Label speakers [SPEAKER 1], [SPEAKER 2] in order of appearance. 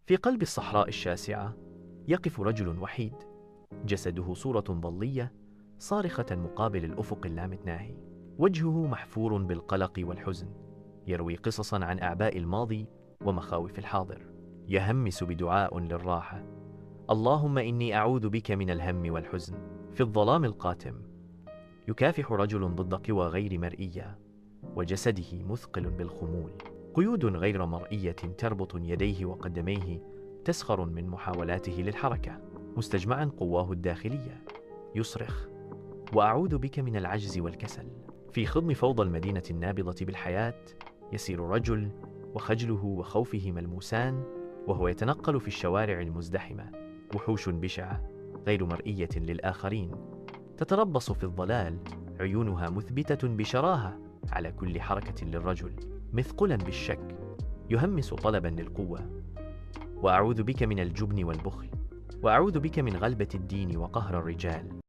[SPEAKER 1] في قلب الصحراء الشاسعة يقف رجل وحيد، جسده صورة ظلية صارخة مقابل الأفق اللامتناهي، وجهه محفور بالقلق والحزن، يروي قصصا عن أعباء الماضي ومخاوف الحاضر، يهمس بدعاء للراحة: اللهم إني أعوذ بك من الهم والحزن. في الظلام القاتم يكافح رجل ضد قوى غير مرئية، وجسده مثقل بالخمول، قيود غير مرئية تربط يديه وقدميه تسخر من محاولاته للحركة، مستجمعا قواه الداخلية يصرخ: وأعوذ بك من العجز والكسل. في خضم فوضى المدينة النابضة بالحياة يسير رجل، وخجله وخوفه ملموسان وهو يتنقل في الشوارع المزدحمة، وحوش بشعة غير مرئية للآخرين تتربص في الظلال، عيونها مثبتة بشراهة على كل حركة للرجل، مثقلا بالشك يهمس طلبا للقوة: وأعوذ بك من الجبن والبخل، وأعوذ بك من غلبة الدين وقهر الرجال.